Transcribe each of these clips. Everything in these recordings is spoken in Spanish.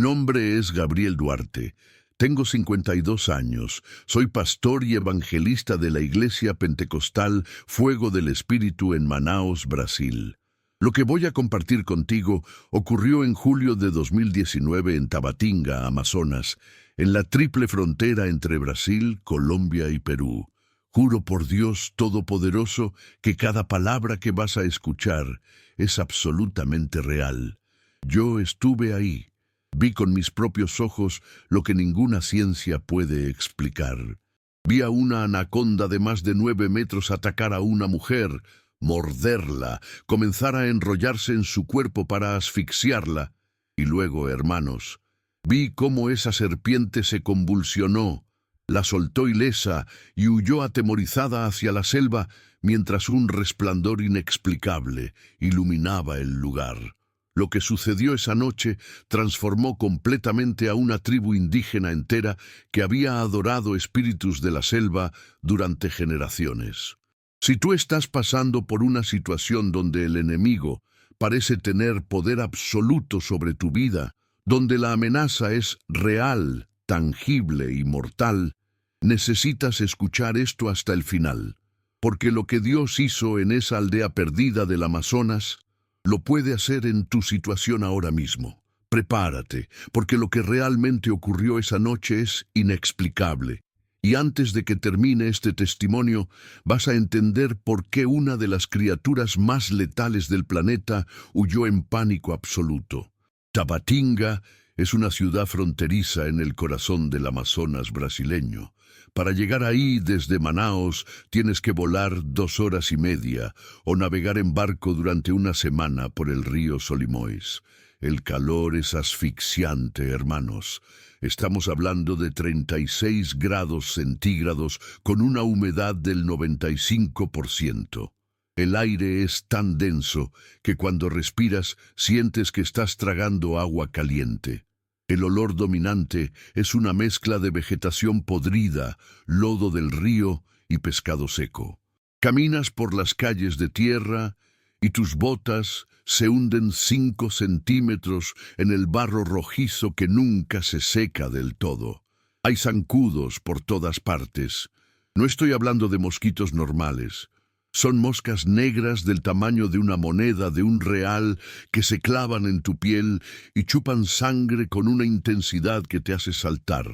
nombre es Gabriel Duarte. Tengo 52 años. Soy pastor y evangelista de la Iglesia Pentecostal Fuego del Espíritu en Manaos, Brasil. Lo que voy a compartir contigo ocurrió en julio de 2019 en Tabatinga, Amazonas, en la triple frontera entre Brasil, Colombia y Perú. Juro por Dios Todopoderoso que cada palabra que vas a escuchar es absolutamente real. Yo estuve ahí. Vi con mis propios ojos lo que ninguna ciencia puede explicar. Vi a una anaconda de más de 9 metros atacar a una mujer, morderla, comenzar a enrollarse en su cuerpo para asfixiarla. Y luego, hermanos, vi cómo esa serpiente se convulsionó, la soltó ilesa y huyó atemorizada hacia la selva mientras un resplandor inexplicable iluminaba el lugar. Lo que sucedió esa noche transformó completamente a una tribu indígena entera que había adorado espíritus de la selva durante generaciones. Si tú estás pasando por una situación donde el enemigo parece tener poder absoluto sobre tu vida, donde la amenaza es real, tangible y mortal, necesitas escuchar esto hasta el final, porque lo que Dios hizo en esa aldea perdida del Amazonas lo puede hacer en tu situación ahora mismo. Prepárate, porque lo que realmente ocurrió esa noche es inexplicable. Y antes de que termine este testimonio, vas a entender por qué una de las criaturas más letales del planeta huyó en pánico absoluto. Tabatinga es una ciudad fronteriza en el corazón del Amazonas brasileño. Para llegar ahí desde Manaos tienes que volar 2 horas y media o navegar en barco durante una semana por el río Solimões. El calor es asfixiante, hermanos. Estamos hablando de 36 grados centígrados con una humedad del 95%. El aire es tan denso que cuando respiras sientes que estás tragando agua caliente. El olor dominante es una mezcla de vegetación podrida, lodo del río y pescado seco. Caminas por las calles de tierra y tus botas se hunden 5 centímetros en el barro rojizo que nunca se seca del todo. Hay zancudos por todas partes. No estoy hablando de mosquitos normales. Son moscas negras del tamaño de una moneda de un real que se clavan en tu piel y chupan sangre con una intensidad que te hace saltar.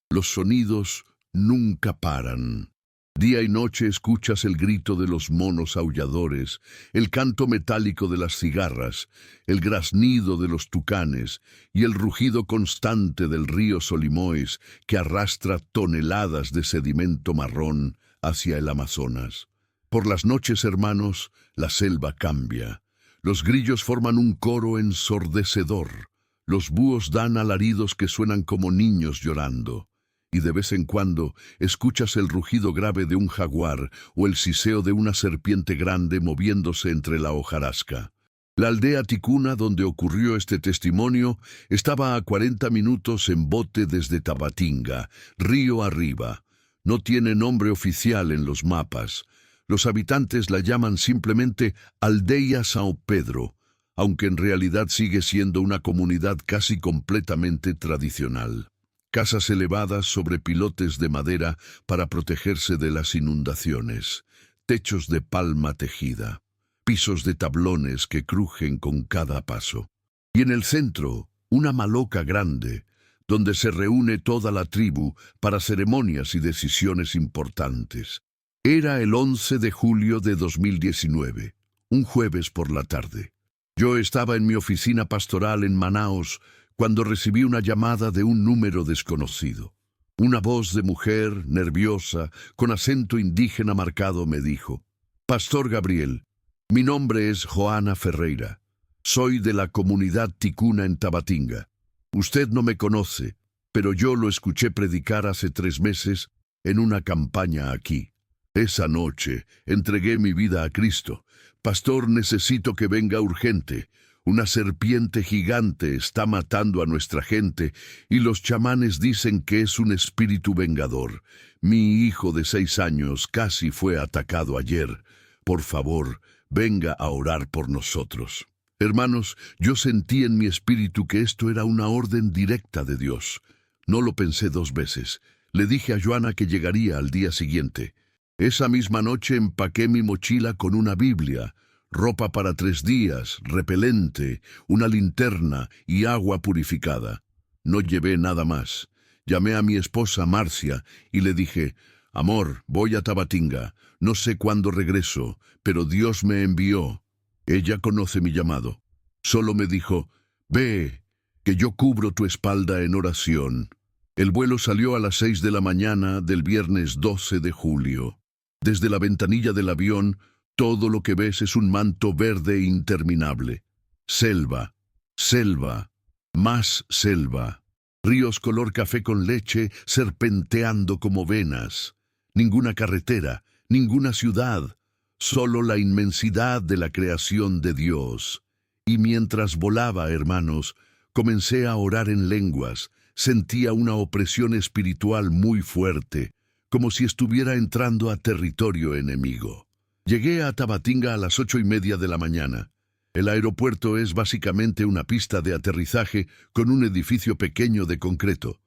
Los sonidos nunca paran. Día y noche escuchas el grito de los monos aulladores, el canto metálico de las cigarras, el graznido de los tucanes y el rugido constante del río Solimões que arrastra toneladas de sedimento marrón hacia el Amazonas. Por las noches, hermanos, la selva cambia. Los grillos forman un coro ensordecedor. Los búhos dan alaridos que suenan como niños llorando. Y de vez en cuando escuchas el rugido grave de un jaguar o el siseo de una serpiente grande moviéndose entre la hojarasca. La aldea ticuna donde ocurrió este testimonio estaba a 40 minutos en bote desde Tabatinga, río arriba. No tiene nombre oficial en los mapas. Los habitantes la llaman simplemente Aldeia São Pedro, aunque en realidad sigue siendo una comunidad casi completamente tradicional. Casas elevadas sobre pilotes de madera para protegerse de las inundaciones, techos de palma tejida, pisos de tablones que crujen con cada paso. Y en el centro, una maloca grande, donde se reúne toda la tribu para ceremonias y decisiones importantes. Era el 11 de julio de 2019, un jueves por la tarde. Yo estaba en mi oficina pastoral en Manaos cuando recibí una llamada de un número desconocido. Una voz de mujer, nerviosa, con acento indígena marcado, me dijo: «Pastor Gabriel, mi nombre es Joana Ferreira. Soy de la comunidad ticuna en Tabatinga. Usted no me conoce, pero yo lo escuché predicar hace 3 meses en una campaña aquí. Esa noche entregué mi vida a Cristo. Pastor, necesito que venga urgente. Una serpiente gigante está matando a nuestra gente y los chamanes dicen que es un espíritu vengador. Mi hijo de 6 años casi fue atacado ayer. Por favor, venga a orar por nosotros». Hermanos, yo sentí en mi espíritu que esto era una orden directa de Dios. No lo pensé dos veces. Le dije a Joana que llegaría al día siguiente. Esa misma noche empaqué mi mochila con una Biblia, ropa para 3 días, repelente, una linterna y agua purificada. No llevé nada más. Llamé a mi esposa Marcia y le dije: «Amor, voy a Tabatinga. No sé cuándo regreso, pero Dios me envió». Ella conoce mi llamado. Solo me dijo: «Ve, que yo cubro tu espalda en oración». El vuelo salió a las 6 de la mañana del viernes 12 de julio. Desde la ventanilla del avión, todo lo que ves es un manto verde interminable. Selva, selva, más selva. Ríos color café con leche serpenteando como venas. Ninguna carretera, ninguna ciudad, solo la inmensidad de la creación de Dios. Y mientras volaba, hermanos, comencé a orar en lenguas. Sentía una opresión espiritual muy fuerte, como si estuviera entrando a territorio enemigo. Llegué a Tabatinga a las 8:30 de la mañana. El aeropuerto es básicamente una pista de aterrizaje con un edificio pequeño de concreto.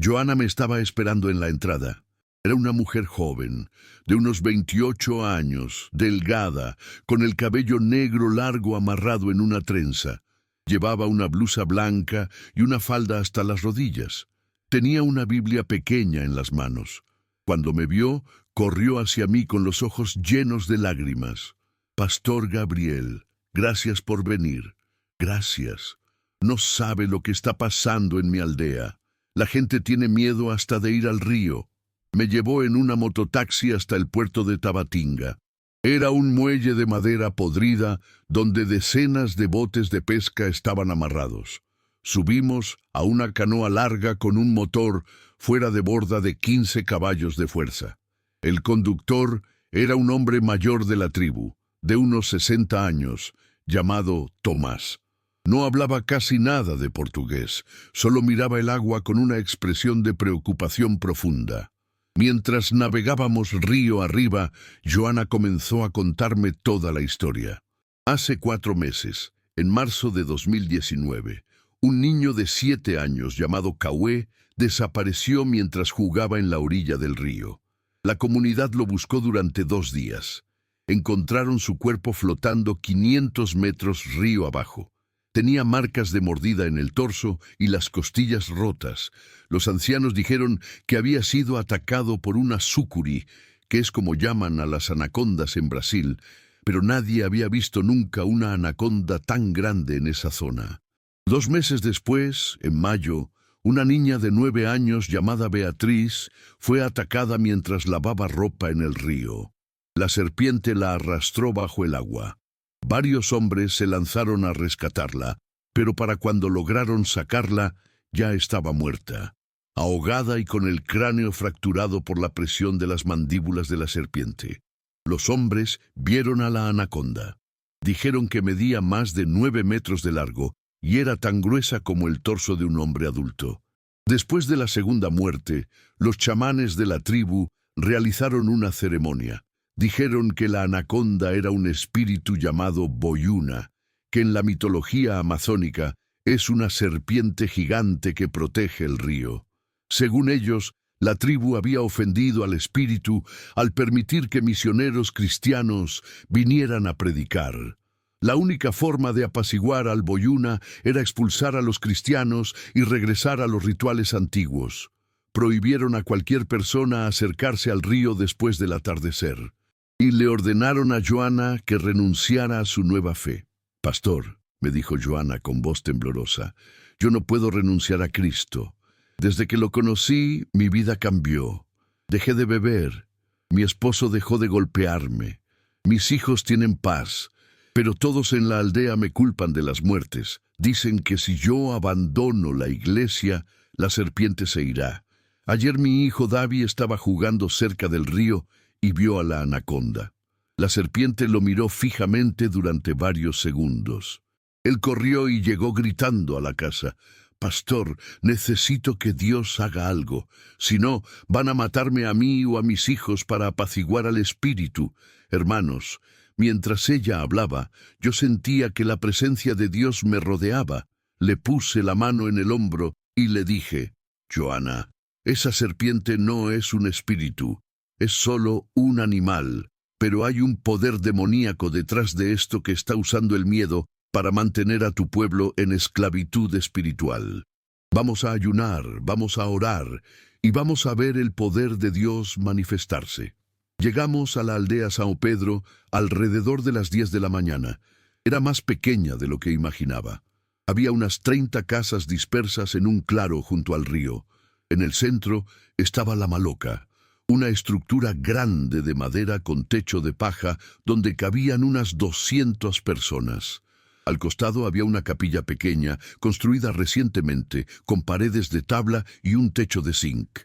Joana me estaba esperando en la entrada. Era una mujer joven, de unos 28 años, delgada, con el cabello negro largo amarrado en una trenza. Llevaba una blusa blanca y una falda hasta las rodillas. Tenía una Biblia pequeña en las manos. Cuando me vio, corrió hacia mí con los ojos llenos de lágrimas. «Pastor Gabriel, gracias por venir. Gracias. No sabe lo que está pasando en mi aldea. La gente tiene miedo hasta de ir al río». Me llevó en una mototaxi hasta el puerto de Tabatinga. Era un muelle de madera podrida donde decenas de botes de pesca estaban amarrados. Subimos a una canoa larga con un motor fuera de borda de 15 caballos de fuerza. El conductor era un hombre mayor de la tribu, de unos 60 años, llamado Tomás. No hablaba casi nada de portugués, solo miraba el agua con una expresión de preocupación profunda. Mientras navegábamos río arriba, Joana comenzó a contarme toda la historia. Hace 4 meses, en marzo de 2019, un niño de 7 años llamado Cauê desapareció mientras jugaba en la orilla del río. La comunidad lo buscó durante 2 días. Encontraron su cuerpo flotando 500 metros río abajo. Tenía marcas de mordida en el torso y las costillas rotas. Los ancianos dijeron que había sido atacado por una sucuri, que es como llaman a las anacondas en Brasil, pero nadie había visto nunca una anaconda tan grande en esa zona. 2 meses después, en mayo, una niña de 9 años llamada Beatriz fue atacada mientras lavaba ropa en el río. La serpiente la arrastró bajo el agua. Varios hombres se lanzaron a rescatarla, pero para cuando lograron sacarla, ya estaba muerta, ahogada y con el cráneo fracturado por la presión de las mandíbulas de la serpiente. Los hombres vieron a la anaconda. Dijeron que medía más de 9 metros de largo y era tan gruesa como el torso de un hombre adulto. Después de la segunda muerte, los chamanes de la tribu realizaron una ceremonia. Dijeron que la anaconda era un espíritu llamado Boyuna, que en la mitología amazónica es una serpiente gigante que protege el río. Según ellos, la tribu había ofendido al espíritu al permitir que misioneros cristianos vinieran a predicar. La única forma de apaciguar al Boyuna era expulsar a los cristianos y regresar a los rituales antiguos. Prohibieron a cualquier persona acercarse al río después del atardecer. Y le ordenaron a Joana que renunciara a su nueva fe. «Pastor», me dijo Joana con voz temblorosa, «yo no puedo renunciar a Cristo. Desde que lo conocí, mi vida cambió. Dejé de beber. Mi esposo dejó de golpearme. Mis hijos tienen paz. Pero todos en la aldea me culpan de las muertes. Dicen que si yo abandono la iglesia, la serpiente se irá. Ayer mi hijo Davi estaba jugando cerca del río y vio a la anaconda. La serpiente lo miró fijamente durante varios segundos. Él corrió y llegó gritando a la casa: «Pastor, necesito que Dios haga algo. Si no, van a matarme a mí o a mis hijos para apaciguar al espíritu». Hermanos, Mientras ella hablaba, yo sentía que la presencia de Dios me rodeaba. Le puse la mano en el hombro y le dije, Joana, esa serpiente no es un espíritu, es solo un animal, pero hay un poder demoníaco detrás de esto que está usando el miedo para mantener a tu pueblo en esclavitud espiritual. Vamos a ayunar, vamos a orar y vamos a ver el poder de Dios manifestarse. Llegamos a la aldea São Pedro alrededor de las 10 de la mañana. Era más pequeña de lo que imaginaba. Había unas 30 casas dispersas en un claro junto al río. En el centro estaba la maloca, una estructura grande de madera con techo de paja donde cabían unas 200 personas. Al costado había una capilla pequeña, construida recientemente, con paredes de tabla y un techo de zinc.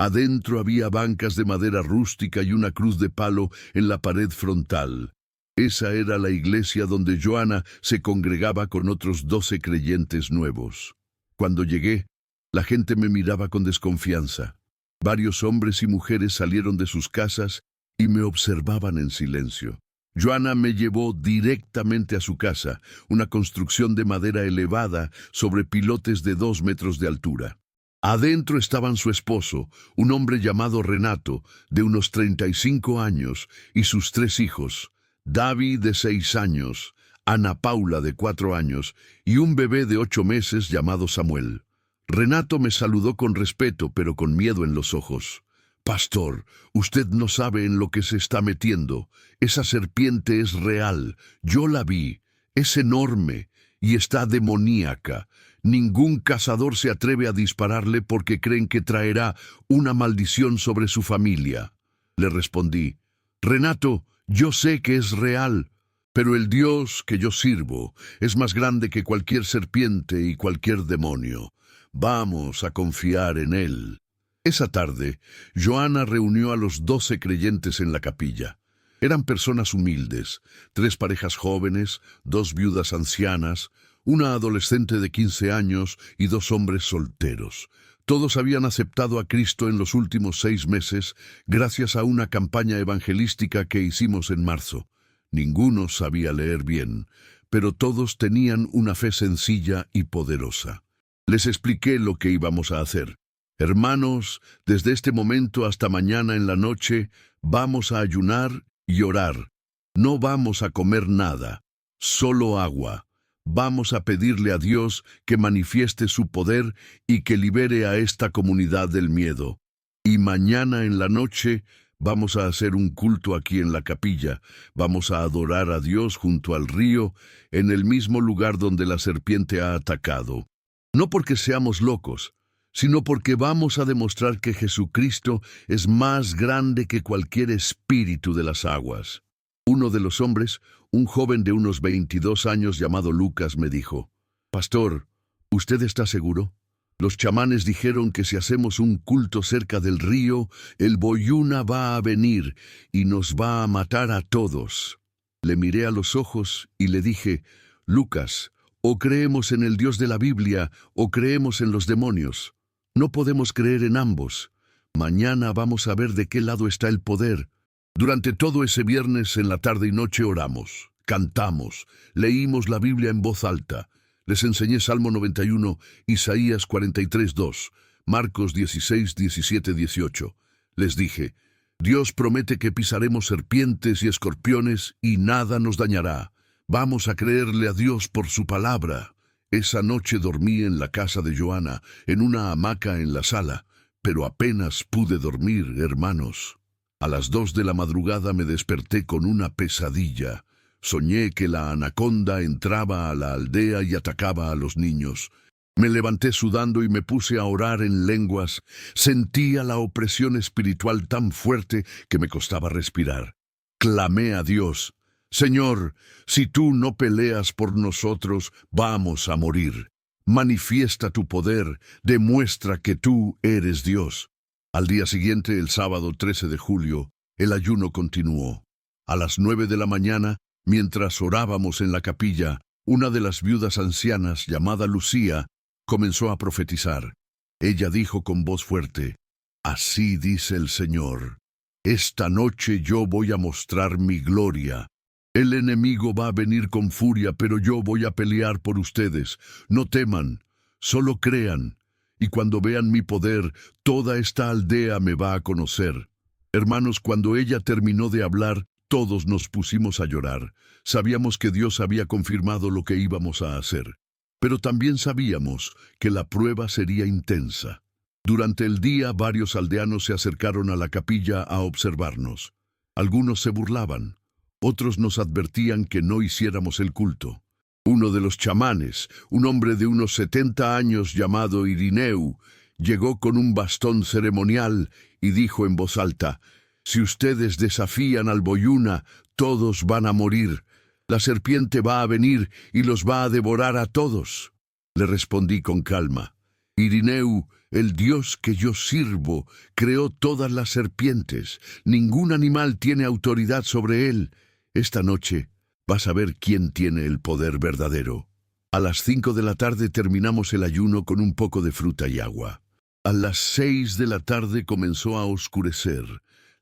Adentro había bancas de madera rústica y una cruz de palo en la pared frontal. Esa era la iglesia donde Joana se congregaba con otros 12 creyentes nuevos. Cuando llegué, la gente me miraba con desconfianza. Varios hombres y mujeres salieron de sus casas y me observaban en silencio. Joana me llevó directamente a su casa, una construcción de madera elevada sobre pilotes de 2 metros de altura. Adentro estaban su esposo, un hombre llamado Renato, de unos 35 años, y sus 3 hijos, David de 6 años, Ana Paula de 4 años y un bebé de 8 meses llamado Samuel. Renato me saludó con respeto, pero con miedo en los ojos. Pastor, usted no sabe en lo que se está metiendo. Esa serpiente es real. Yo la vi. Es enorme y está demoníaca. Ningún cazador se atreve a dispararle porque creen que traerá una maldición sobre su familia. Le respondí, Renato, yo sé que es real, pero el Dios que yo sirvo es más grande que cualquier serpiente y cualquier demonio. Vamos a confiar en Él. Esa tarde, Joana reunió a los 12 creyentes en la capilla. Eran personas humildes, 3 parejas jóvenes, 2 viudas ancianas, una adolescente de 15 años y 2 hombres solteros. Todos habían aceptado a Cristo en los últimos 6 meses gracias a una campaña evangelística que hicimos en marzo. Ninguno sabía leer bien, pero todos tenían una fe sencilla y poderosa. Les expliqué lo que íbamos a hacer. Hermanos, desde este momento hasta mañana en la noche, vamos a ayunar y orar. No vamos a comer nada, solo agua. Vamos a pedirle a Dios que manifieste su poder y que libere a esta comunidad del miedo. Y mañana en la noche vamos a hacer un culto aquí en la capilla. Vamos a adorar a Dios junto al río, en el mismo lugar donde la serpiente ha atacado. No porque seamos locos, sino porque vamos a demostrar que Jesucristo es más grande que cualquier espíritu de las aguas. Uno de los hombres, un joven de unos 22 años llamado Lucas, me dijo, Pastor, ¿usted está seguro? Los chamanes dijeron que si hacemos un culto cerca del río, el Boyuna va a venir y nos va a matar a todos. Le miré a los ojos y le dije, Lucas, o creemos en el Dios de la Biblia o creemos en los demonios. No podemos creer en ambos. Mañana vamos a ver de qué lado está el poder. Durante todo ese viernes en la tarde y noche oramos, cantamos, leímos la Biblia en voz alta. Les enseñé Salmo 91, Isaías 43:2, Marcos 16, 17, 18. Les dije, Dios promete que pisaremos serpientes y escorpiones y nada nos dañará. Vamos a creerle a Dios por su palabra. Esa noche dormí en la casa de Joana, en una hamaca en la sala, pero apenas pude dormir, hermanos. A las 2 de la madrugada me desperté con una pesadilla. Soñé que la anaconda entraba a la aldea y atacaba a los niños. Me levanté sudando y me puse a orar en lenguas. Sentía la opresión espiritual tan fuerte que me costaba respirar. Clamé a Dios. Señor, si tú no peleas por nosotros, vamos a morir. Manifiesta tu poder, demuestra que tú eres Dios. Al día siguiente, el sábado 13 de julio, el ayuno continuó. A las 9 de la mañana, mientras orábamos en la capilla, una de las viudas ancianas, llamada Lucía, comenzó a profetizar. Ella dijo con voz fuerte, Así dice el Señor, esta noche yo voy a mostrar mi gloria. El enemigo va a venir con furia, pero yo voy a pelear por ustedes. No teman, solo crean. Y cuando vean mi poder, toda esta aldea me va a conocer. Hermanos, cuando ella terminó de hablar, todos nos pusimos a llorar. Sabíamos que Dios había confirmado lo que íbamos a hacer. Pero también sabíamos que la prueba sería intensa. Durante el día, varios aldeanos se acercaron a la capilla a observarnos. Algunos se burlaban. Otros nos advertían que no hiciéramos el culto. Uno de los chamanes, un hombre de unos 70 años llamado Irineu, llegó con un bastón ceremonial y dijo en voz alta: «Si ustedes desafían al Boyuna, todos van a morir. La serpiente va a venir y los va a devorar a todos». Le respondí con calma: «Irineu, el Dios que yo sirvo, creó todas las serpientes. Ningún animal tiene autoridad sobre él. Esta noche vas a ver quién tiene el poder verdadero». A las 5 de la tarde terminamos el ayuno con un poco de fruta y agua. A las 6 de la tarde comenzó a oscurecer.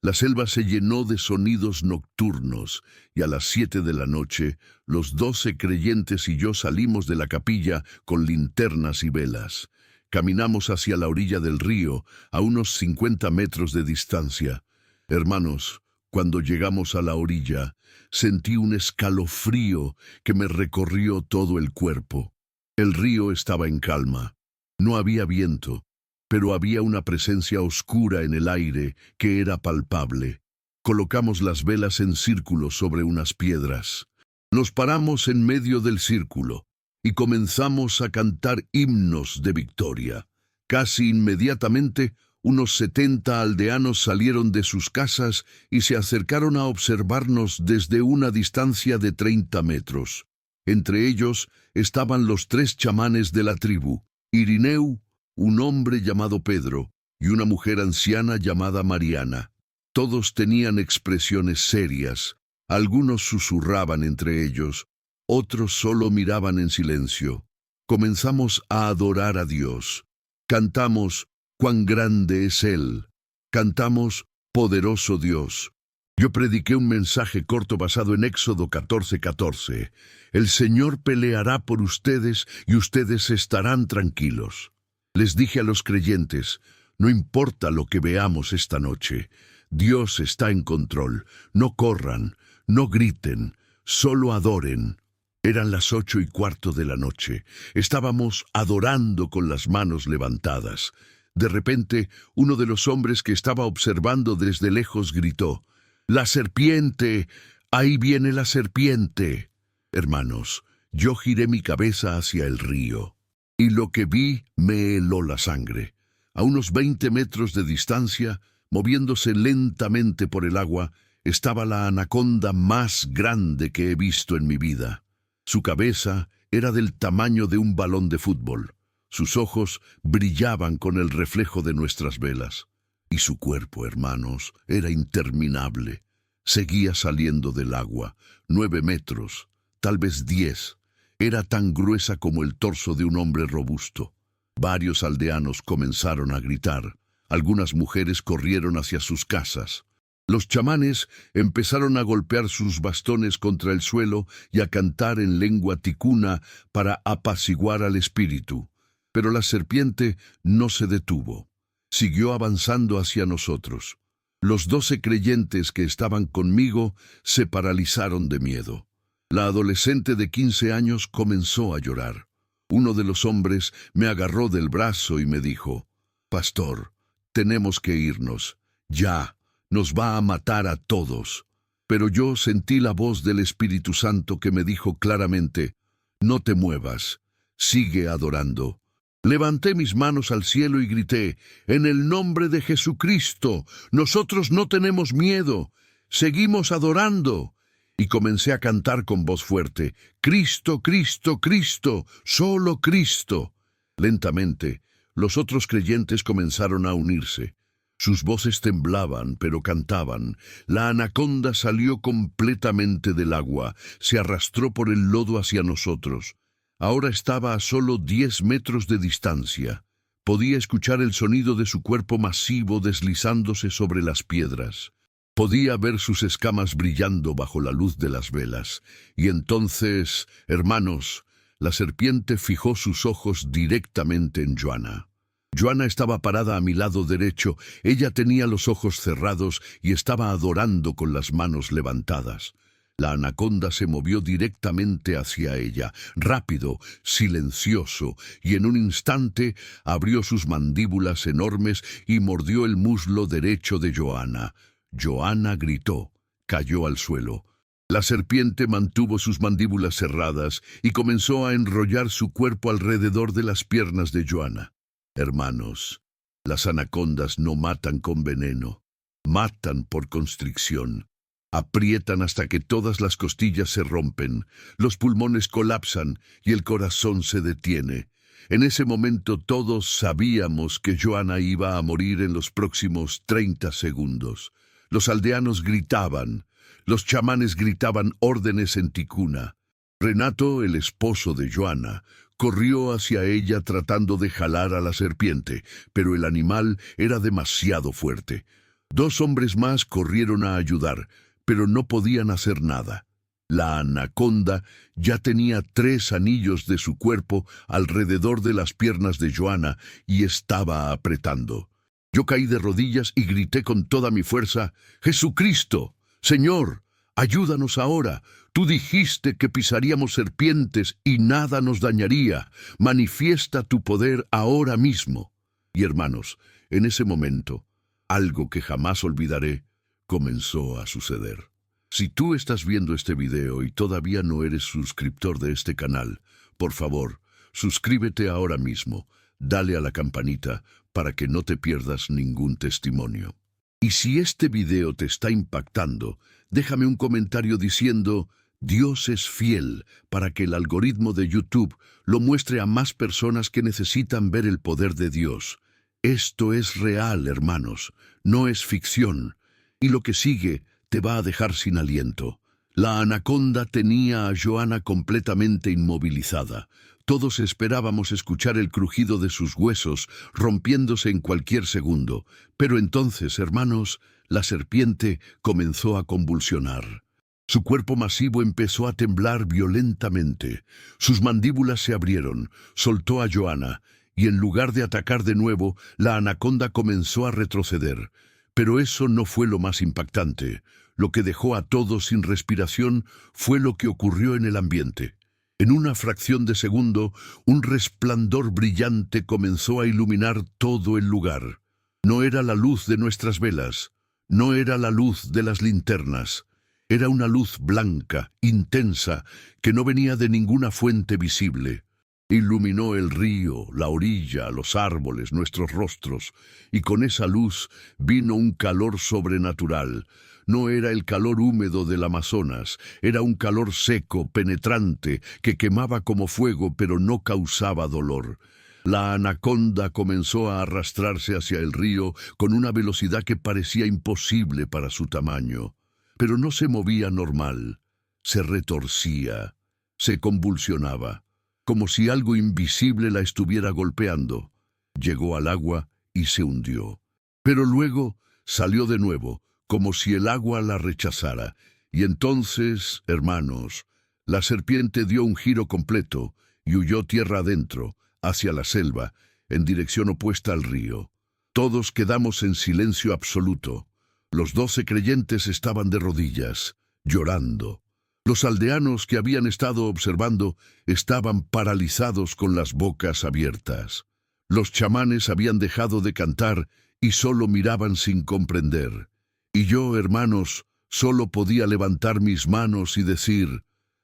La selva se llenó de sonidos nocturnos y a las 7 de la noche los 12 creyentes y yo salimos de la capilla con linternas y velas. Caminamos hacia la orilla del río, a unos 50 metros de distancia. Hermanos, cuando llegamos a la orilla, sentí un escalofrío que me recorrió todo el cuerpo. El río estaba en calma. No había viento, pero había una presencia oscura en el aire que era palpable. Colocamos las velas en círculo sobre unas piedras. Nos paramos en medio del círculo y comenzamos a cantar himnos de victoria. Casi inmediatamente, unos 70 aldeanos salieron de sus casas y se acercaron a observarnos desde una distancia de 30 metros. Entre ellos estaban los 3 chamanes de la tribu: Irineu, un hombre llamado Pedro, y una mujer anciana llamada Mariana. Todos tenían expresiones serias. Algunos susurraban entre ellos, otros solo miraban en silencio. Comenzamos a adorar a Dios. Cantamos: «Cuán grande es Él». Cantamos: «Poderoso Dios». Yo prediqué un mensaje corto basado en Éxodo 14:14. «El Señor peleará por ustedes y ustedes estarán tranquilos». Les dije a los creyentes: «No importa lo que veamos esta noche, Dios está en control. No corran, no griten, solo adoren». Eran las 8:15 de la noche. Estábamos adorando con las manos levantadas. De repente, uno de los hombres que estaba observando desde lejos gritó: «¡La serpiente! ¡Ahí viene la serpiente!». Hermanos, yo giré mi cabeza hacia el río, y lo que vi me heló la sangre. A unos 20 metros de distancia, moviéndose lentamente por el agua, estaba la anaconda más grande que he visto en mi vida. Su cabeza era del tamaño de un balón de fútbol. Sus ojos brillaban con el reflejo de nuestras velas. Y su cuerpo, hermanos, era interminable. Seguía saliendo del agua, 9 metros, tal vez 10. Era tan gruesa como el torso de un hombre robusto. Varios aldeanos comenzaron a gritar. Algunas mujeres corrieron hacia sus casas. Los chamanes empezaron a golpear sus bastones contra el suelo y a cantar en lengua ticuna para apaciguar al espíritu. Pero la serpiente no se detuvo. Siguió avanzando hacia nosotros. Los 12 creyentes que estaban conmigo se paralizaron de miedo. La adolescente de 15 años comenzó a llorar. Uno de los hombres me agarró del brazo y me dijo: «Pastor, tenemos que irnos. Ya, nos va a matar a todos». Pero yo sentí la voz del Espíritu Santo que me dijo claramente: «No te muevas, sigue adorando». Levanté mis manos al cielo y grité: «En el nombre de Jesucristo, nosotros no tenemos miedo, seguimos adorando». Y comencé a cantar con voz fuerte: «Cristo, Cristo, Cristo, solo Cristo». Lentamente, los otros creyentes comenzaron a unirse. Sus voces temblaban, pero cantaban. La anaconda salió completamente del agua, se arrastró por el lodo hacia nosotros. Ahora estaba a solo 10 metros de distancia. Podía escuchar el sonido de su cuerpo masivo deslizándose sobre las piedras. Podía ver sus escamas brillando bajo la luz de las velas. Y entonces, hermanos, la serpiente fijó sus ojos directamente en Joana. Joana estaba parada a mi lado derecho. Ella tenía los ojos cerrados y estaba adorando con las manos levantadas. La anaconda se movió directamente hacia ella, rápido, silencioso, y en un instante abrió sus mandíbulas enormes y mordió el muslo derecho de Joana. Joana gritó, cayó al suelo. La serpiente mantuvo sus mandíbulas cerradas y comenzó a enrollar su cuerpo alrededor de las piernas de Joana. Hermanos, las anacondas no matan con veneno, matan por constricción. Aprietan hasta que todas las costillas se rompen, los pulmones colapsan y el corazón se detiene. En ese momento todos sabíamos que Joana iba a morir en los próximos 30 segundos. Los aldeanos gritaban, los chamanes gritaban órdenes en ticuna. Renato, el esposo de Joana, corrió hacia ella tratando de jalar a la serpiente, pero el animal era demasiado fuerte. 2 hombres más corrieron a ayudar, pero no podían hacer nada. La anaconda ya tenía 3 anillos de su cuerpo alrededor de las piernas de Joana y estaba apretando. Yo caí de rodillas y grité con toda mi fuerza, «¡Jesucristo! Señor, ayúdanos ahora! Tú dijiste que pisaríamos serpientes y nada nos dañaría. Manifiesta tu poder ahora mismo». Y hermanos, en ese momento, algo que jamás olvidaré comenzó a suceder. Si tú estás viendo este video y todavía no eres suscriptor de este canal, por favor, suscríbete ahora mismo, dale a la campanita para que no te pierdas ningún testimonio. Y si este video te está impactando, déjame un comentario diciendo, Dios es fiel para que el algoritmo de YouTube lo muestre a más personas que necesitan ver el poder de Dios. Esto es real, hermanos, no es ficción. Y lo que sigue te va a dejar sin aliento. La anaconda tenía a Joana completamente inmovilizada. Todos esperábamos escuchar el crujido de sus huesos rompiéndose en cualquier segundo. Pero entonces, hermanos, la serpiente comenzó a convulsionar. Su cuerpo masivo empezó a temblar violentamente. Sus mandíbulas se abrieron, soltó a Joana, y en lugar de atacar de nuevo, la anaconda comenzó a retroceder. Pero eso no fue lo más impactante. Lo que dejó a todos sin respiración fue lo que ocurrió en el ambiente. En una fracción de segundo, un resplandor brillante comenzó a iluminar todo el lugar. No era la luz de nuestras velas, no era la luz de las linternas. Era una luz blanca, intensa, que no venía de ninguna fuente visible. Iluminó el río, la orilla, los árboles, nuestros rostros, y con esa luz vino un calor sobrenatural. No era el calor húmedo del Amazonas, era un calor seco, penetrante, que quemaba como fuego, pero no causaba dolor. La anaconda comenzó a arrastrarse hacia el río con una velocidad que parecía imposible para su tamaño. Pero no se movía normal, se retorcía, se convulsionaba, como si algo invisible la estuviera golpeando. Llegó al agua y se hundió. Pero luego salió de nuevo, como si el agua la rechazara. Y entonces, hermanos, la serpiente dio un giro completo y huyó tierra adentro, hacia la selva, en dirección opuesta al río. Todos quedamos en silencio absoluto. Los 12 creyentes estaban de rodillas, llorando. Los aldeanos que habían estado observando estaban paralizados con las bocas abiertas. Los chamanes habían dejado de cantar y solo miraban sin comprender. Y yo, hermanos, solo podía levantar mis manos y decir,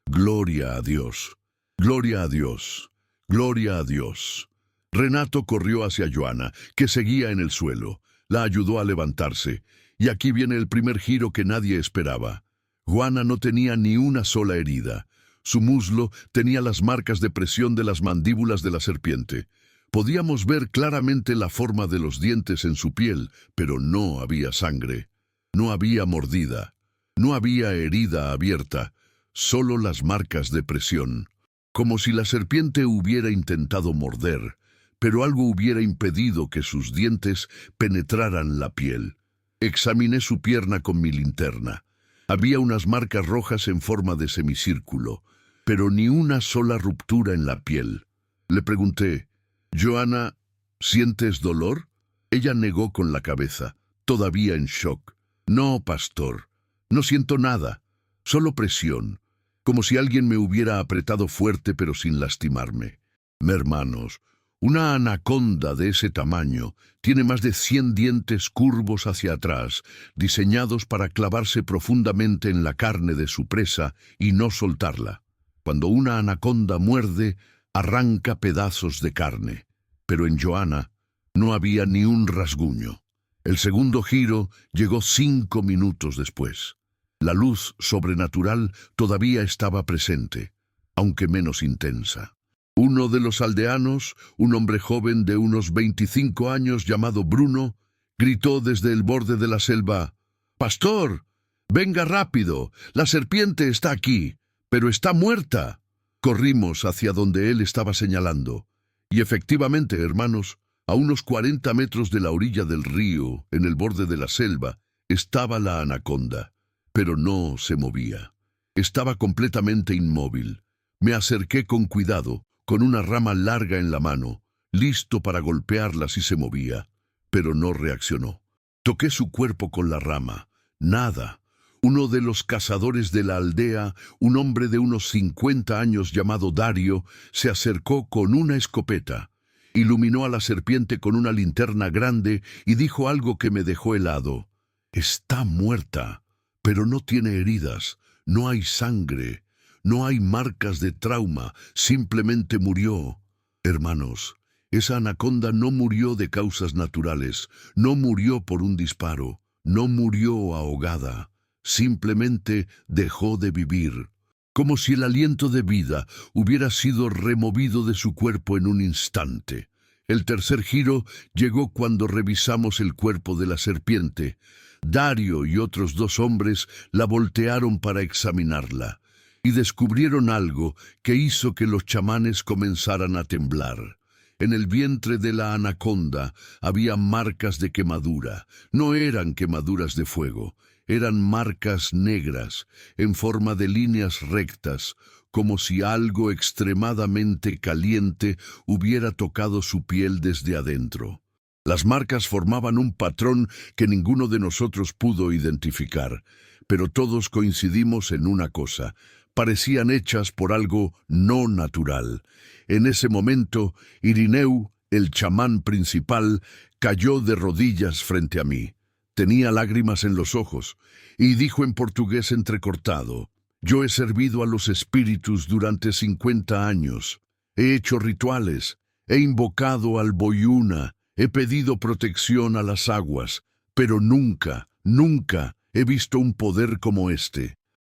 «Gloria a Dios, gloria a Dios, gloria a Dios». Renato corrió hacia Joana, que seguía en el suelo. La ayudó a levantarse. Y aquí viene el primer giro que nadie esperaba. Joana no tenía ni una sola herida. Su muslo tenía las marcas de presión de las mandíbulas de la serpiente. Podíamos ver claramente la forma de los dientes en su piel, pero no había sangre. No había mordida. No había herida abierta. Solo las marcas de presión. Como si la serpiente hubiera intentado morder, pero algo hubiera impedido que sus dientes penetraran la piel. Examiné su pierna con mi linterna. Había unas marcas rojas en forma de semicírculo, pero ni una sola ruptura en la piel. Le pregunté, «Johanna, ¿sientes dolor?» Ella negó con la cabeza, todavía en shock. «No, pastor, no siento nada, solo presión, como si alguien me hubiera apretado fuerte pero sin lastimarme». Hermanos, una anaconda de ese tamaño tiene más de 100 dientes curvos hacia atrás, diseñados para clavarse profundamente en la carne de su presa y no soltarla. Cuando una anaconda muerde, arranca pedazos de carne. Pero en Johanna no había ni un rasguño. El segundo giro llegó 5 minutos después. La luz sobrenatural todavía estaba presente, aunque menos intensa. Uno de los aldeanos, un hombre joven de unos 25 años llamado Bruno, gritó desde el borde de la selva, «¡Pastor! ¡Venga rápido! ¡La serpiente está aquí, pero está muerta!». Corrimos hacia donde él estaba señalando. Y efectivamente, hermanos, a unos 40 metros de la orilla del río, en el borde de la selva, estaba la anaconda. Pero no se movía. Estaba completamente inmóvil. Me acerqué con cuidado, con una rama larga en la mano, listo para golpearla si se movía, pero no reaccionó. Toqué su cuerpo con la rama. Nada. Uno de los cazadores de la aldea, un hombre de unos 50 años llamado Dario, se acercó con una escopeta. Iluminó a la serpiente con una linterna grande y dijo algo que me dejó helado. «Está muerta, pero no tiene heridas, no hay sangre. No hay marcas de trauma, simplemente murió». Hermanos, esa anaconda no murió de causas naturales, no murió por un disparo, no murió ahogada, simplemente dejó de vivir, como si el aliento de vida hubiera sido removido de su cuerpo en un instante. El tercer giro llegó cuando revisamos el cuerpo de la serpiente. Dario y otros 2 hombres la voltearon para examinarla. Y descubrieron algo que hizo que los chamanes comenzaran a temblar. En el vientre de la anaconda había marcas de quemadura. No eran quemaduras de fuego, eran marcas negras, en forma de líneas rectas, como si algo extremadamente caliente hubiera tocado su piel desde adentro. Las marcas formaban un patrón que ninguno de nosotros pudo identificar, pero todos coincidimos en una cosa: parecían hechas por algo no natural. En ese momento, Irineu, el chamán principal, cayó de rodillas frente a mí. Tenía lágrimas en los ojos y dijo en portugués entrecortado, «Yo he servido a los espíritus durante 50 años. He hecho rituales, he invocado al Boyuna, he pedido protección a las aguas, pero nunca, nunca he visto un poder como este».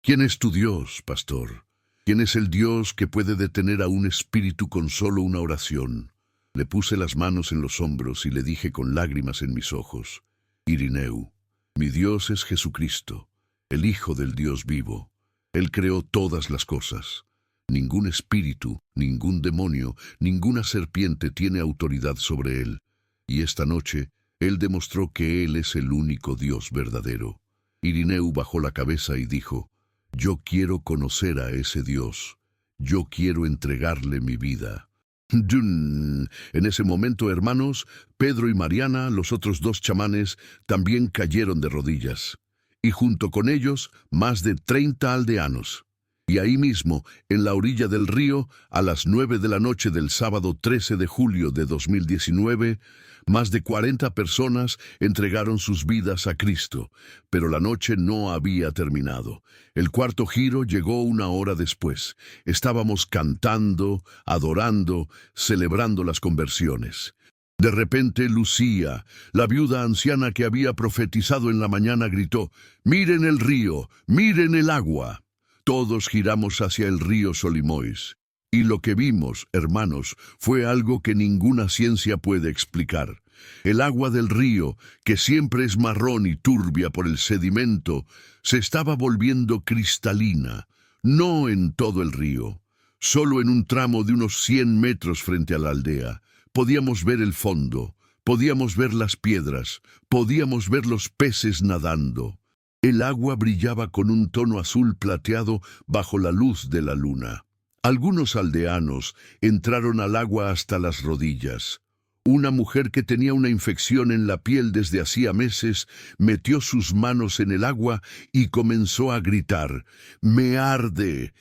«¿Quién es tu Dios, pastor? ¿Quién es el Dios que puede detener a un espíritu con solo una oración?» Le puse las manos en los hombros y le dije con lágrimas en mis ojos, «Irineu, mi Dios es Jesucristo, el Hijo del Dios vivo. Él creó todas las cosas. Ningún espíritu, ningún demonio, ninguna serpiente tiene autoridad sobre él. Y esta noche, él demostró que él es el único Dios verdadero». Irineu bajó la cabeza y dijo, «Yo quiero conocer a ese Dios. Yo quiero entregarle mi vida». ¡Dun! En ese momento, hermanos, Pedro y Mariana, los otros 2 chamanes, también cayeron de rodillas. Y junto con ellos, más de 30 aldeanos. Y ahí mismo, en la orilla del río, a las 9 de la noche del sábado 13 de julio de 2019, más de 40 personas entregaron sus vidas a Cristo, pero la noche no había terminado. El cuarto giro llegó 1 hora después. Estábamos cantando, adorando, celebrando las conversiones. De repente, Lucía, la viuda anciana que había profetizado en la mañana, gritó, «¡Miren el río! ¡Miren el agua!». Todos giramos hacia el río Solimois. Y lo que vimos, hermanos, fue algo que ninguna ciencia puede explicar. El agua del río, que siempre es marrón y turbia por el sedimento, se estaba volviendo cristalina, no en todo el río. Solo en un tramo de unos 100 metros frente a la aldea. Podíamos ver el fondo, Podíamos ver las piedras, podíamos ver los peces nadando. El agua brillaba con un tono azul plateado bajo la luz de la luna. Algunos aldeanos entraron al agua hasta las rodillas. Una mujer que tenía una infección en la piel desde hacía meses metió sus manos en el agua y comenzó a gritar: me arde,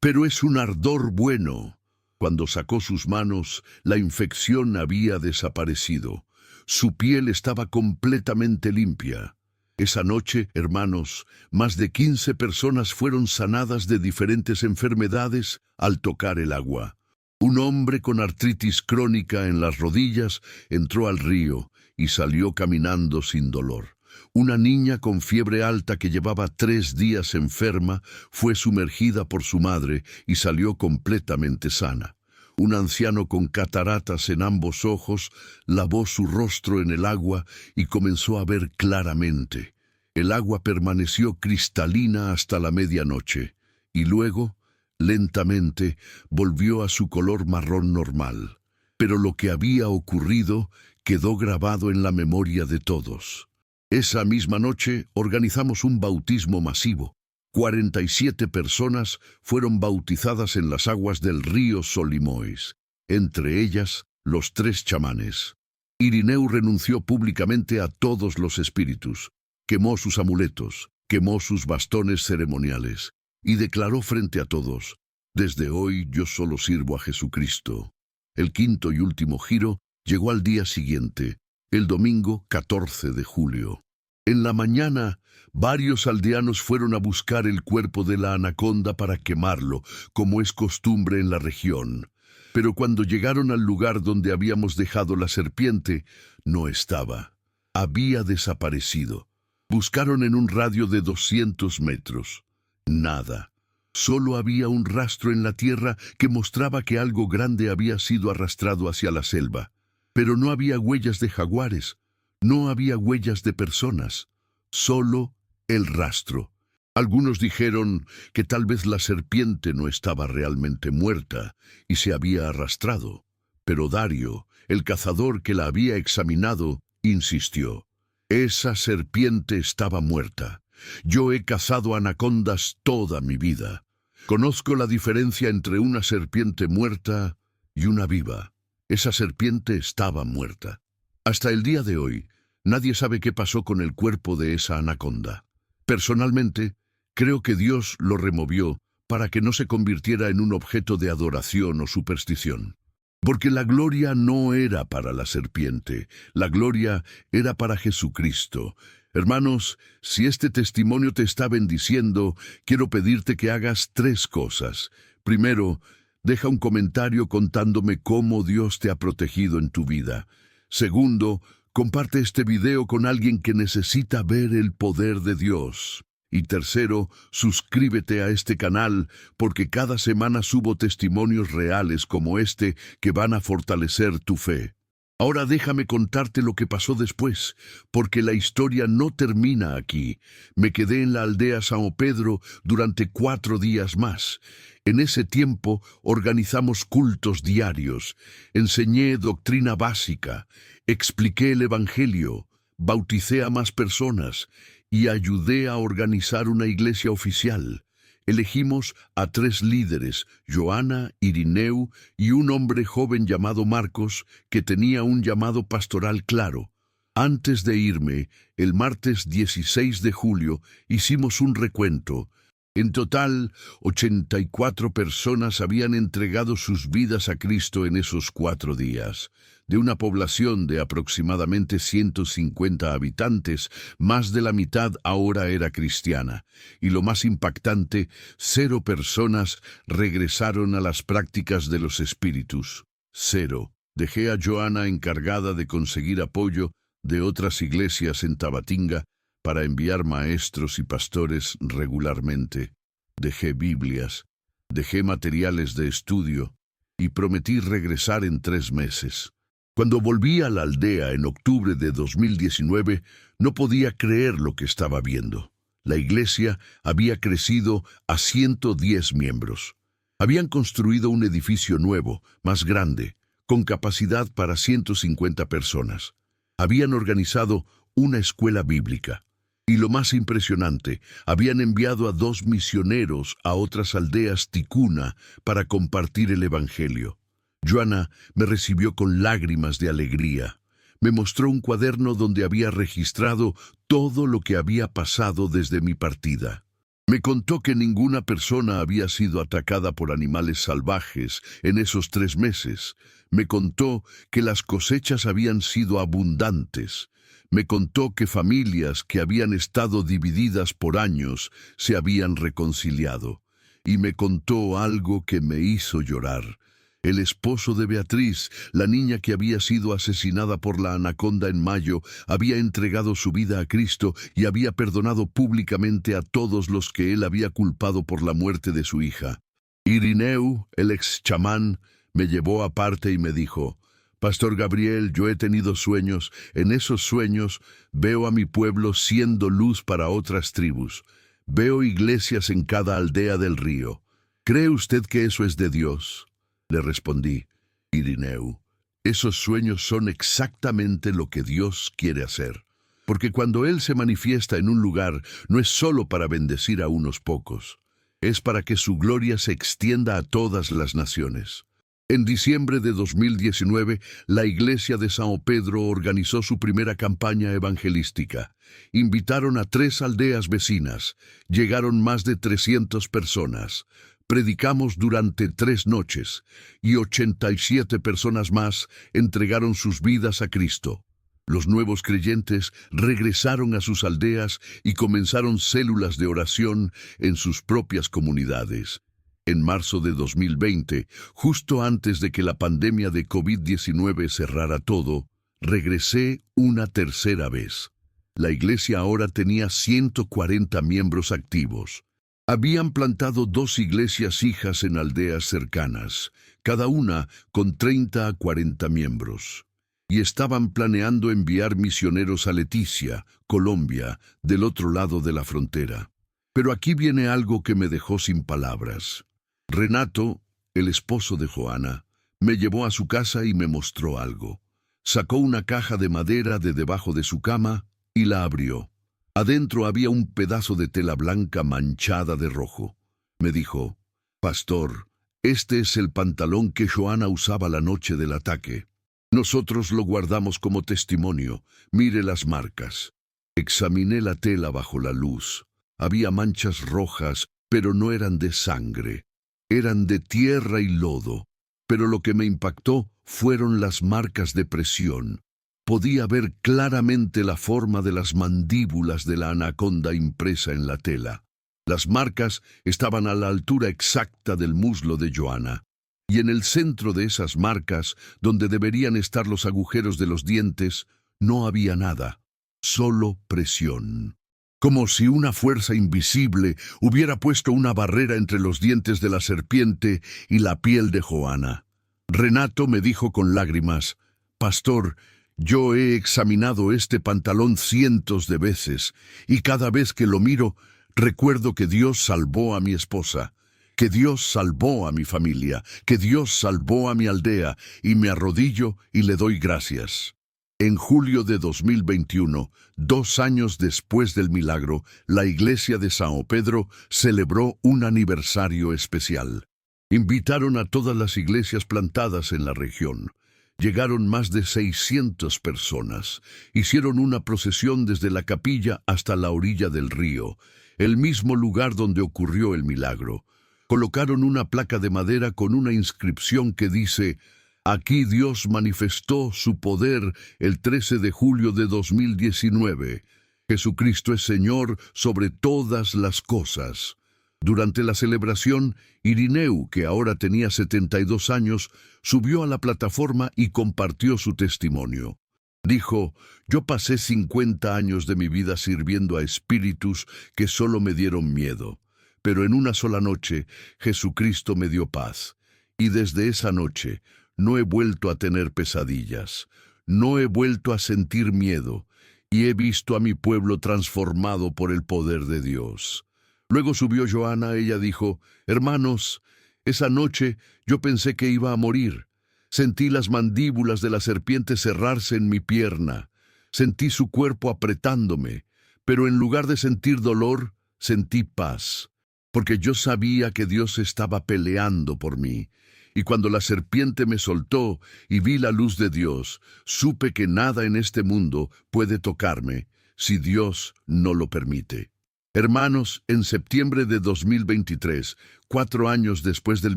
pero es un ardor bueno. Cuando sacó sus manos, la infección había desaparecido. Su piel estaba completamente limpia. Esa noche, hermanos, más de 15 personas fueron sanadas de diferentes enfermedades al tocar el agua. Un hombre con artritis crónica en las rodillas entró al río y salió caminando sin dolor. Una niña con fiebre alta que llevaba 3 días enferma fue sumergida por su madre y salió completamente sana. Un anciano con cataratas en ambos ojos lavó su rostro en el agua y comenzó a ver claramente. El agua permaneció cristalina hasta la medianoche y luego, lentamente, volvió a su color marrón normal. Pero lo que había ocurrido quedó grabado en la memoria de todos. Esa misma noche organizamos un bautismo masivo. 47 personas fueron bautizadas en las aguas del río Solimois, entre ellas los 3 chamanes. Irineu renunció públicamente a todos los espíritus, quemó sus amuletos, quemó sus bastones ceremoniales, y declaró frente a todos: desde hoy yo solo sirvo a Jesucristo. El quinto y último giro llegó al día siguiente, el domingo 14 de julio. En la mañana, varios aldeanos fueron a buscar el cuerpo de la anaconda para quemarlo, como es costumbre en la región. Pero cuando llegaron al lugar donde habíamos dejado la serpiente, no estaba. Había desaparecido. Buscaron en un radio de 200 metros. Nada. Solo había un rastro en la tierra que mostraba que algo grande había sido arrastrado hacia la selva. Pero no había huellas de jaguares, no había huellas de personas, solo el rastro. Algunos dijeron que tal vez la serpiente no estaba realmente muerta y se había arrastrado. Pero Dario, el cazador que la había examinado, insistió: esa serpiente estaba muerta. Yo he cazado anacondas toda mi vida. Conozco la diferencia entre una serpiente muerta y una viva. Esa serpiente estaba muerta. Hasta el día de hoy, nadie sabe qué pasó con el cuerpo de esa anaconda. Personalmente, creo que Dios lo removió para que no se convirtiera en un objeto de adoración o superstición. Porque la gloria no era para la serpiente, la gloria era para Jesucristo. Hermanos, si este testimonio te está bendiciendo, quiero pedirte que hagas 3 cosas. Primero, deja un comentario contándome cómo Dios te ha protegido en tu vida. Segundo, comparte este video con alguien que necesita ver el poder de Dios. Y tercero, suscríbete a este canal porque cada semana subo testimonios reales como este que van a fortalecer tu fe. Ahora déjame contarte lo que pasó después, porque la historia no termina aquí. Me quedé en la aldea São Pedro durante 4 días más. En ese tiempo organizamos cultos diarios, enseñé doctrina básica, expliqué el Evangelio, bauticé a más personas y ayudé a organizar una iglesia oficial. Elegimos a 3 líderes, Joana, Irineu y un hombre joven llamado Marcos, que tenía un llamado pastoral claro. Antes de irme, el martes 16 de julio, hicimos un recuento. En total, 84 personas habían entregado sus vidas a Cristo en esos 4 días. De una población de aproximadamente 150 habitantes, más de la mitad ahora era cristiana. Y lo más impactante, 0 personas regresaron a las prácticas de los espíritus. 0. Dejé a Joana encargada de conseguir apoyo de otras iglesias en Tabatinga para enviar maestros y pastores regularmente. Dejé Biblias, dejé materiales de estudio y prometí regresar en 3 meses. Cuando volví a la aldea en octubre de 2019, no podía creer lo que estaba viendo. La iglesia había crecido a 110 miembros. Habían construido un edificio nuevo, más grande, con capacidad para 150 personas. Habían organizado una escuela bíblica. Y lo más impresionante, habían enviado a 2 misioneros a otras aldeas ticuna para compartir el Evangelio. Joana me recibió con lágrimas de alegría. Me mostró un cuaderno donde había registrado todo lo que había pasado desde mi partida. Me contó que ninguna persona había sido atacada por animales salvajes en esos 3 meses. Me contó que las cosechas habían sido abundantes. Me contó que familias que habían estado divididas por años se habían reconciliado. Y me contó algo que me hizo llorar. El esposo de Beatriz, la niña que había sido asesinada por la anaconda en mayo, había entregado su vida a Cristo y había perdonado públicamente a todos los que él había culpado por la muerte de su hija. Irineu, el ex chamán, me llevó aparte y me dijo: «Pastor Gabriel, yo he tenido sueños. En esos sueños veo a mi pueblo siendo luz para otras tribus. Veo iglesias en cada aldea del río. ¿Cree usted que eso es de Dios?». Le respondí: «Irineu, esos sueños son exactamente lo que Dios quiere hacer. Porque cuando Él se manifiesta en un lugar, no es solo para bendecir a unos pocos. Es para que su gloria se extienda a todas las naciones». En diciembre de 2019, la Iglesia de São Pedro organizó su primera campaña evangelística. Invitaron a 3 aldeas vecinas. Llegaron más de 300 personas. Predicamos durante 3 noches, y 87 personas más entregaron sus vidas a Cristo. Los nuevos creyentes regresaron a sus aldeas y comenzaron células de oración en sus propias comunidades. En marzo de 2020, justo antes de que la pandemia de COVID-19 cerrara todo, regresé una tercera vez. La iglesia ahora tenía 140 miembros activos. Habían plantado 2 iglesias hijas en aldeas cercanas, cada una con 30 a 40 miembros. Y estaban planeando enviar misioneros a Leticia, Colombia, del otro lado de la frontera. Pero aquí viene algo que me dejó sin palabras. Renato, el esposo de Joana, me llevó a su casa y me mostró algo. Sacó una caja de madera de debajo de su cama y la abrió. Adentro había un pedazo de tela blanca manchada de rojo. Me dijo: «Pastor, este es el pantalón que Joana usaba la noche del ataque. Nosotros lo guardamos como testimonio. Mire las marcas». Examiné la tela bajo la luz. Había manchas rojas, pero no eran de sangre. Eran de tierra y lodo. Pero lo que me impactó fueron las marcas de presión. Podía ver claramente la forma de las mandíbulas de la anaconda impresa en la tela. Las marcas estaban a la altura exacta del muslo de Joana. Y en el centro de esas marcas, donde deberían estar los agujeros de los dientes, no había nada, solo presión. Como si una fuerza invisible hubiera puesto una barrera entre los dientes de la serpiente y la piel de Joana. Renato me dijo con lágrimas: «Pastor, yo he examinado este pantalón cientos de veces, y cada vez que lo miro, recuerdo que Dios salvó a mi esposa, que Dios salvó a mi familia, que Dios salvó a mi aldea, y me arrodillo y le doy gracias». En julio de 2021, 2 años después del milagro, la iglesia de São Pedro celebró un aniversario especial. Invitaron a todas las iglesias plantadas en la región. Llegaron más de 600 personas. Hicieron una procesión desde la capilla hasta la orilla del río, el mismo lugar donde ocurrió el milagro. Colocaron una placa de madera con una inscripción que dice: «Aquí Dios manifestó su poder el 13 de julio de 2019. Jesucristo es Señor sobre todas las cosas». Durante la celebración, Irineu, que ahora tenía 72 años, subió a la plataforma y compartió su testimonio. Dijo: «Yo pasé 50 años de mi vida sirviendo a espíritus que solo me dieron miedo. Pero en una sola noche, Jesucristo me dio paz. Y desde esa noche, no he vuelto a tener pesadillas, no he vuelto a sentir miedo, y he visto a mi pueblo transformado por el poder de Dios». Luego subió Joana. Ella dijo: «Hermanos, esa noche yo pensé que iba a morir. Sentí las mandíbulas de la serpiente cerrarse en mi pierna. Sentí su cuerpo apretándome, pero en lugar de sentir dolor, sentí paz, porque yo sabía que Dios estaba peleando por mí. Y cuando la serpiente me soltó y vi la luz de Dios, supe que nada en este mundo puede tocarme si Dios no lo permite. Hermanos, en septiembre de 2023, 4 años después del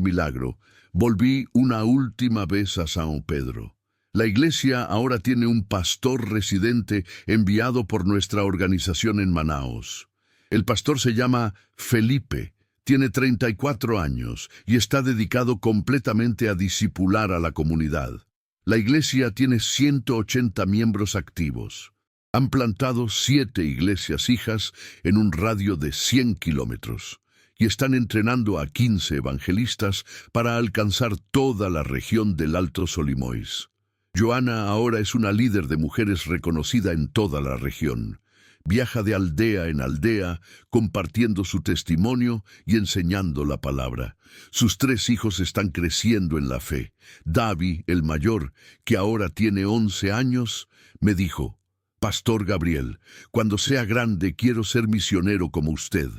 milagro, volví una última vez a São Pedro. La iglesia ahora tiene un pastor residente enviado por nuestra organización en Manaos. El pastor se llama Felipe, tiene 34 años y está dedicado completamente a discipular a la comunidad. La iglesia tiene 180 miembros activos. Han plantado 7 iglesias hijas en un radio de 100 kilómetros y están entrenando a 15 evangelistas para alcanzar toda la región del Alto Solimões. Joana ahora es una líder de mujeres reconocida en toda la región. Viaja de aldea en aldea, compartiendo su testimonio y enseñando la palabra. Sus 3 hijos están creciendo en la fe. Davi, el mayor, que ahora tiene 11 años, me dijo: Pastor Gabriel, cuando sea grande quiero ser misionero como usted.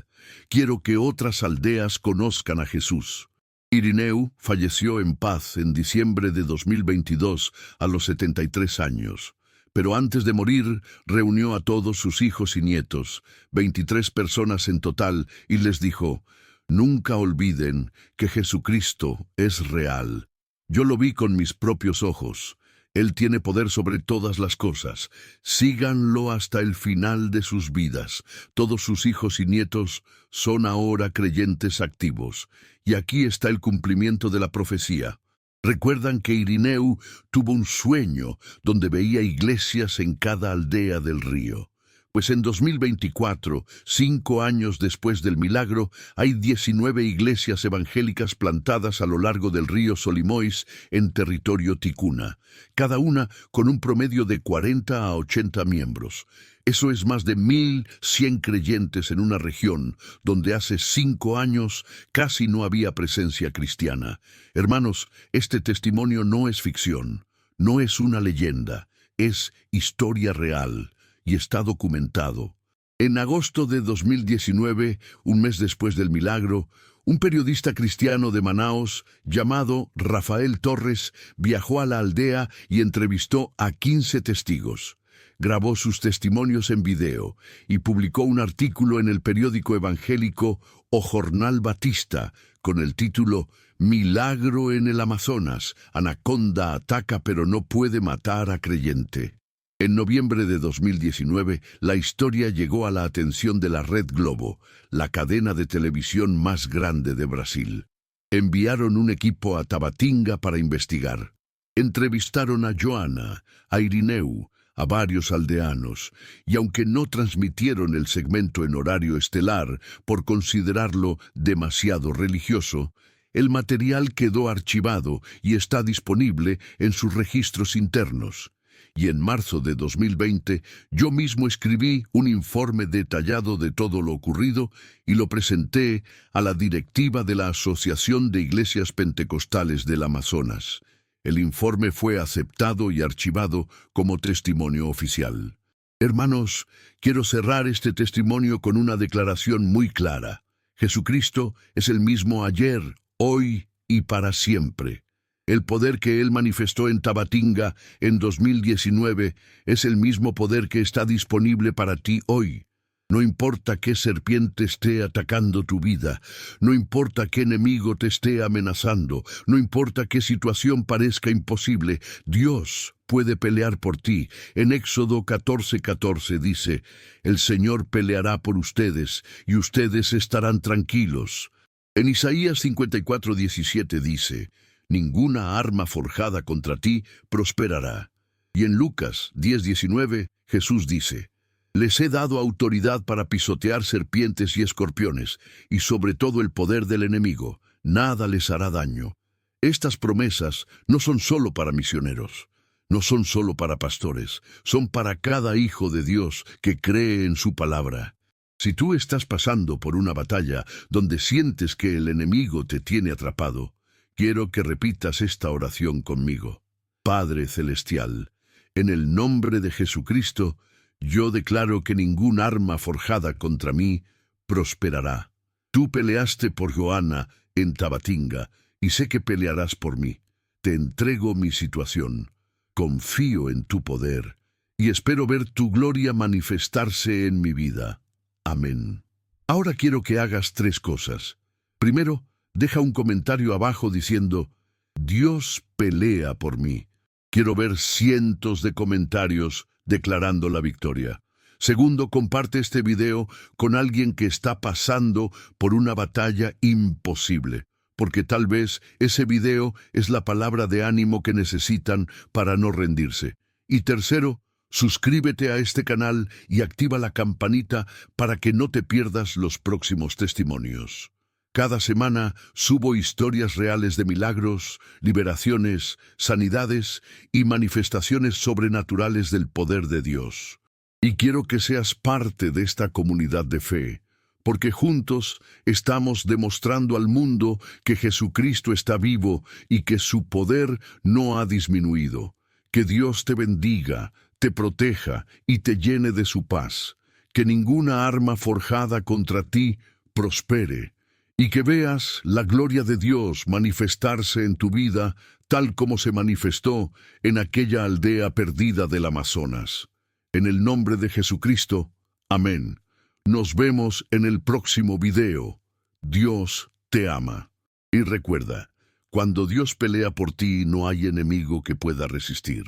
Quiero que otras aldeas conozcan a Jesús. Irineu falleció en paz en diciembre de 2022 a los 73 años. Pero antes de morir, reunió a todos sus hijos y nietos, 23 personas en total, y les dijo: Nunca olviden que Jesucristo es real. Yo lo vi con mis propios ojos. Él tiene poder sobre todas las cosas. Síganlo hasta el final de sus vidas. Todos sus hijos y nietos son ahora creyentes activos. Y aquí está el cumplimiento de la profecía. Recuerdan que Irineu tuvo un sueño donde veía iglesias en cada aldea del río. Pues en 2024, 5 años después del milagro, hay 19 iglesias evangélicas plantadas a lo largo del río Solimões en territorio ticuna, cada una con un promedio de 40 a 80 miembros. Eso es más de 1.100 creyentes en una región donde hace 5 años casi no había presencia cristiana. Hermanos, este testimonio no es ficción, no es una leyenda, es historia real. Y está documentado. En agosto de 2019, un mes después del milagro, un periodista cristiano de Manaos, llamado Rafael Torres, viajó a la aldea y entrevistó a 15 testigos. Grabó sus testimonios en video y publicó un artículo en el periódico evangélico O Jornal Batista con el título Milagro en el Amazonas, anaconda ataca pero no puede matar a creyente. En noviembre de 2019, la historia llegó a la atención de la Red Globo, la cadena de televisión más grande de Brasil. Enviaron un equipo a Tabatinga para investigar. Entrevistaron a Joana, a Irineu, a varios aldeanos, y aunque no transmitieron el segmento en horario estelar por considerarlo demasiado religioso, el material quedó archivado y está disponible en sus registros internos. Y en marzo de 2020, yo mismo escribí un informe detallado de todo lo ocurrido y lo presenté a la directiva de la Asociación de Iglesias Pentecostales del Amazonas. El informe fue aceptado y archivado como testimonio oficial. Hermanos, quiero cerrar este testimonio con una declaración muy clara. Jesucristo es el mismo ayer, hoy y para siempre. El poder que Él manifestó en Tabatinga en 2019 es el mismo poder que está disponible para ti hoy. No importa qué serpiente esté atacando tu vida, no importa qué enemigo te esté amenazando, no importa qué situación parezca imposible, Dios puede pelear por ti. En Éxodo 14:14 dice: El Señor peleará por ustedes y ustedes estarán tranquilos. En Isaías 54:17 dice: Ninguna arma forjada contra ti prosperará. Y en Lucas 10:19, Jesús dice: Les he dado autoridad para pisotear serpientes y escorpiones, y sobre todo el poder del enemigo. Nada les hará daño. Estas promesas no son solo para misioneros, no son solo para pastores, son para cada hijo de Dios que cree en su palabra. Si tú estás pasando por una batalla donde sientes que el enemigo te tiene atrapado, quiero que repitas esta oración conmigo. Padre Celestial, en el nombre de Jesucristo, yo declaro que ningún arma forjada contra mí prosperará. Tú peleaste por Joana en Tabatinga y sé que pelearás por mí. Te entrego mi situación. Confío en tu poder y espero ver tu gloria manifestarse en mi vida. Amén. Ahora quiero que hagas 3 cosas. Primero, deja un comentario abajo diciendo, Dios pelea por mí. Quiero ver cientos de comentarios declarando la victoria. Segundo, comparte este video con alguien que está pasando por una batalla imposible, porque tal vez ese video es la palabra de ánimo que necesitan para no rendirse. Y tercero, suscríbete a este canal y activa la campanita para que no te pierdas los próximos testimonios. Cada semana subo historias reales de milagros, liberaciones, sanidades y manifestaciones sobrenaturales del poder de Dios. Y quiero que seas parte de esta comunidad de fe, porque juntos estamos demostrando al mundo que Jesucristo está vivo y que su poder no ha disminuido. Que Dios te bendiga, te proteja y te llene de su paz. Que ninguna arma forjada contra ti prospere. Y que veas la gloria de Dios manifestarse en tu vida tal como se manifestó en aquella aldea perdida del Amazonas. En el nombre de Jesucristo, amén. Nos vemos en el próximo video. Dios te ama. Y recuerda, cuando Dios pelea por ti no hay enemigo que pueda resistir.